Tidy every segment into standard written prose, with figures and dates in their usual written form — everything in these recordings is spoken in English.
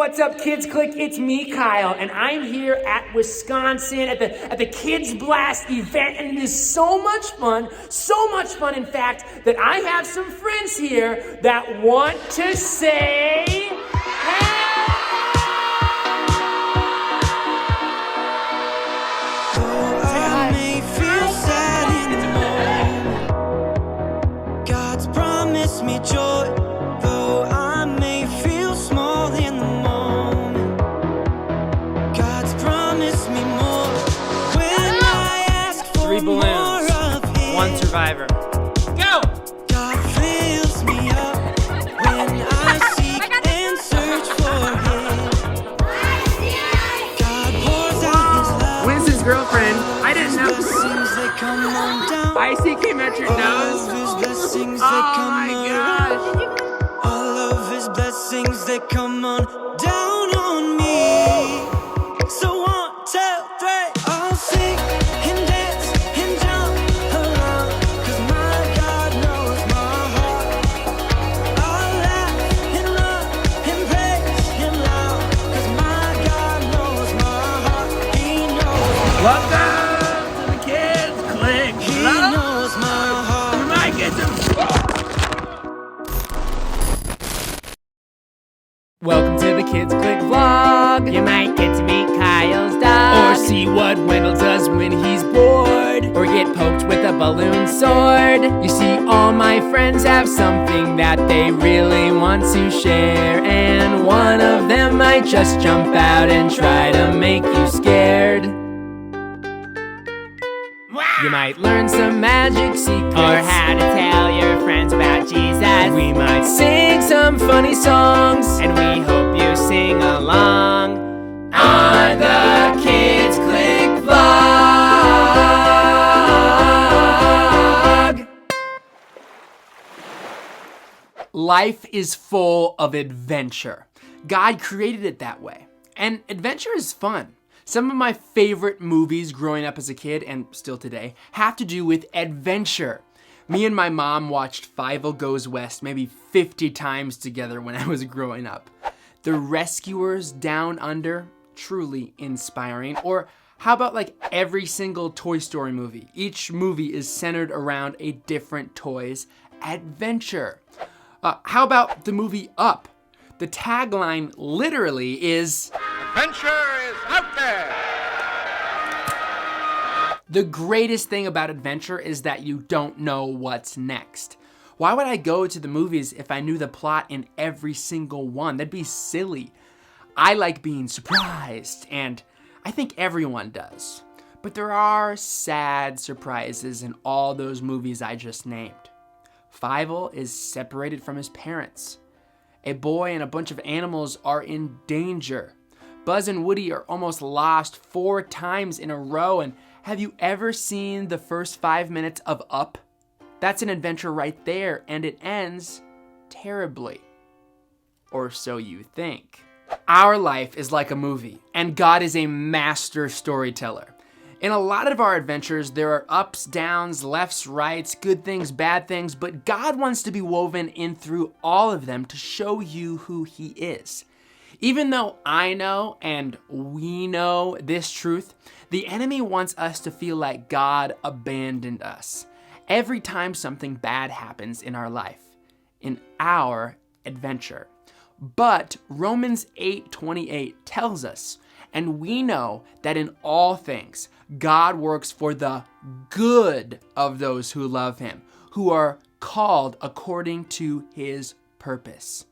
what's up, Kids Clique? It's me, Kyle, and I'm here at Wisconsin at the Kids Blast event, and it is so much fun, in fact, that I have some friends here that want to say, hey! Me joy, though I may feel small in the moment. God's promised me more when I ask for 3 balloons, more of Him. 1 survivor. Go! God fills me up when I seek and search for Him. God pours out His love. When's his girlfriend? I didn't know. Blessings that come on down. Icy came at your nose. Blessings Oh that come my gosh! all of His blessings that come on down on me. So 1, 2, 3, I'll sing and dance and jump around, 'cause my God knows my heart. I'll laugh and run and praise Him loud, 'cause my God knows my heart. He knows my Welcome to the Kids Clique. He knows my heart. You might get to. Welcome to the Kids Clique vlog. You might get to meet Kyle's dog, or see what Wendell does when he's bored, or get poked with a balloon sword. You see, all my friends have something that they really want to share, and one of them might just jump out and try to make you scared. You might learn some magic secrets, or how to tell your friends about Jesus. We might sing some funny songs, and we hope you sing along on the Kids Clique vlog. Life is full of adventure. God created it that way, and adventure is fun. Some of my favorite movies growing up as a kid, and still today, have to do with adventure. Me and my mom watched Fievel Goes West maybe 50 times together when I was growing up. The Rescuers Down Under, truly inspiring. Or how about like every single Toy Story movie? Each movie is centered around a different toy's adventure. How about the movie Up? The tagline literally is, Adventure is out there! the greatest thing about adventure is that you don't know what's next. Why would I go to the movies if I knew the plot in every single one? That'd be silly. I like being surprised, and I think everyone does. But there are sad surprises in all those movies I just named. Fievel is separated from his parents. A boy and a bunch of animals are in danger. Buzz and Woody are almost lost 4 times in a row. And have you ever seen the first 5 minutes of Up? That's an adventure right there, and it ends terribly. Or so you think. Our life is like a movie, and God is a master storyteller. In a lot of our adventures, there are ups, downs, lefts, rights, good things, bad things, but God wants to be woven in through all of them to show you who He is. Even though I know and we know this truth, the enemy wants us to feel like God abandoned us every time something bad happens in our life, in our adventure. But Romans 8:28 tells us, and we know that in all things, God works for the good of those who love Him, who are called according to His purpose.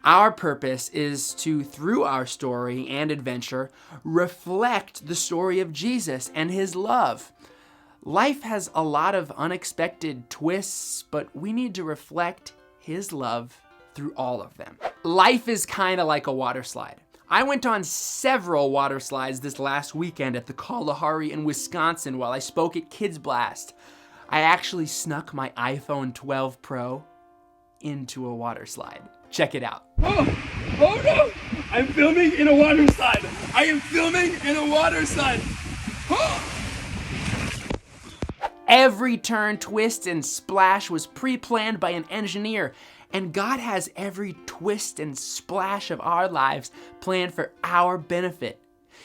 Our purpose is to, through our story and adventure, reflect the story of Jesus and His love. Life has a lot of unexpected twists, but we need to reflect His love through all of them. Life is kind of like a water slide. I went on several water slides this last weekend at the Kalahari in Wisconsin while I spoke at Kids Blast. I actually snuck my iPhone 12 Pro into a water slide. Check it out. Oh no! I'm filming in a water slide. I am filming in a water slide. Oh. Every turn, twist, and splash was pre-planned by an engineer, And God has every twist and splash of our lives planned for our benefit.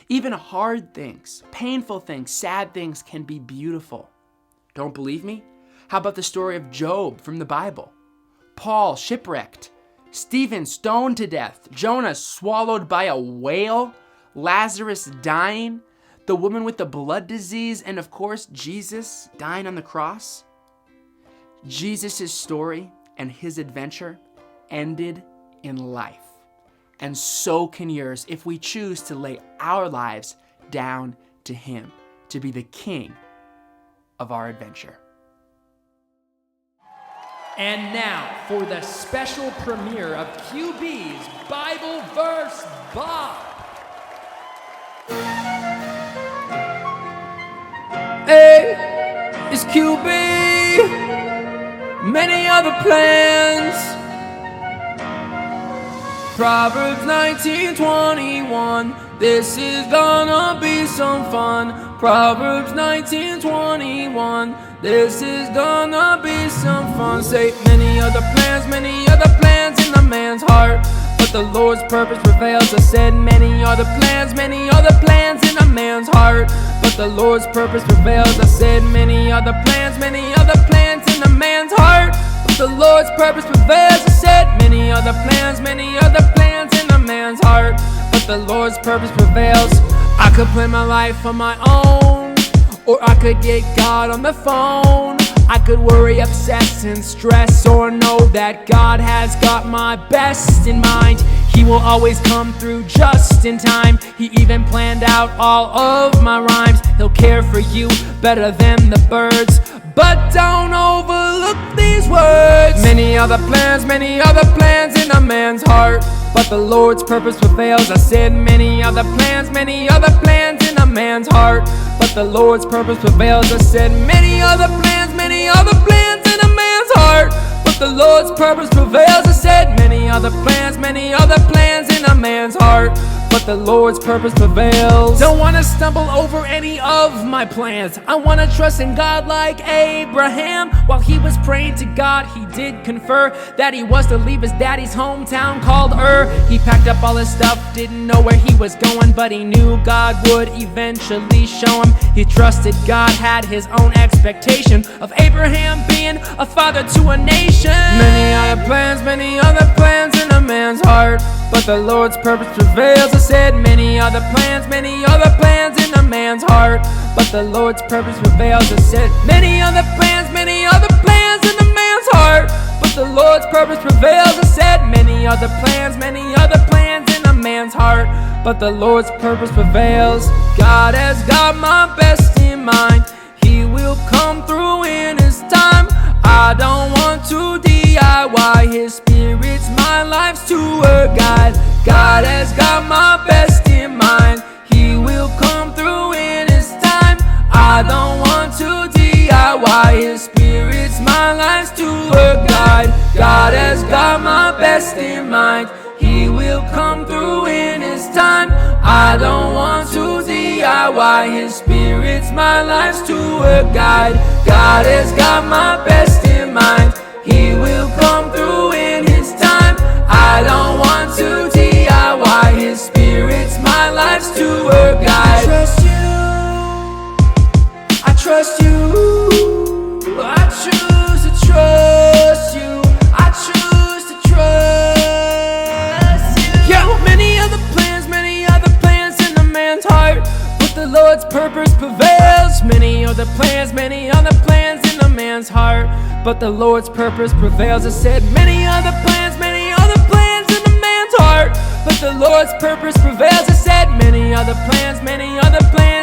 Even hard things, painful things, sad things can be beautiful. Don't believe me? How about the story of Job from the Bible? Paul shipwrecked, Stephen stoned to death, Jonah swallowed by a whale, Lazarus dying, the woman with the blood disease, and of course, Jesus dying on the cross. Jesus' story and his adventure ended in life. And so can yours if we choose to lay our lives down to him, to be the king of our adventure. And now for the special premiere of QB's Bible Verse Bob. Hey, it's QB. Many other plans. Proverbs 19:21. This is gonna be some fun. Proverbs 19:21. This is gonna be some fun. Say many other plans in a man's heart, but the Lord's purpose prevails. I said many other plans in a man's heart, but the Lord's purpose prevails. I said many other plans in a man's heart, but the Lord's purpose prevails. I said many other plans in a man's heart, but the Lord's purpose prevails. I could plan my life on my own, or I could get God on the phone. I could worry, obsess, and stress, or know that God has got my best in mind. He will always come through just in time. He even planned out all of my rhymes. He'll care for you better than the birds. But don't overlook these words. Many other plans in a man's heart, but the Lord's purpose prevails. I said many other plans in a man's heart, but the Lord's purpose prevails. I said many other plans in a man's heart, but the Lord's purpose prevails. I said many other plans in a man's heart, but the Lord's purpose prevails. Don't wanna stumble over any of my plans. I wanna trust in God like Abraham. While he was praying to God, he did confer that he was to leave his daddy's hometown called Ur. He packed up all his stuff, didn't know where he was going, but he knew God would eventually show him. He trusted God, had his own expectation of Abraham being a father to a nation. Many other plans in a man's heart, but the Lord's purpose prevails. I said many other plans in a man's heart, but the Lord's purpose prevails. I said many other plans in a man's heart, but the Lord's purpose prevails. I said many other plans in a man's heart, but the Lord's purpose prevails. God has got my best in mind. He will come through in his time. I don't want to DIY. His spirit's my life's tour guide. God has got my best in mind. He will come through in his time. I don't want to DIY. His spirit's my life's tour guide. God has got my best in mind. He will come through in his time. I don't want to DIY. His spirit's my life's tour guide. God has got my best in mind. He will come through in his time. I don't want to DIY. His spirit's my life's tour guide. I trust you. I choose to trust you. I choose to trust you. Yeah, many other plans in a man's heart, but the Lord's purpose prevails. Many other plans in a man's heart, but the Lord's purpose prevails. I said many other plans in a man's heart, but the Lord's purpose prevails. I said many other plans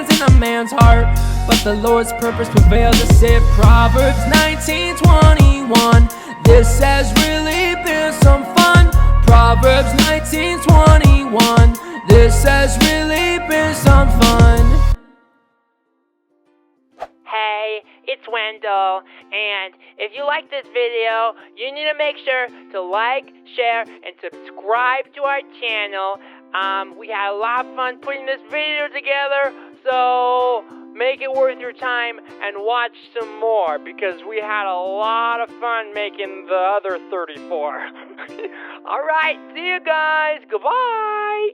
in a man's heart, but the Lord's purpose prevails. I said Proverbs 19:21. This has really been some fun. Proverbs 19:21. This has really been some fun. Hey, it's Wendell, and if you like this video, you need to make sure to like, share, and subscribe to our channel. We had a lot of fun putting this video together, So make it worth your time and watch some more, because we had a lot of fun making the other 34. Alright, see you guys. Goodbye.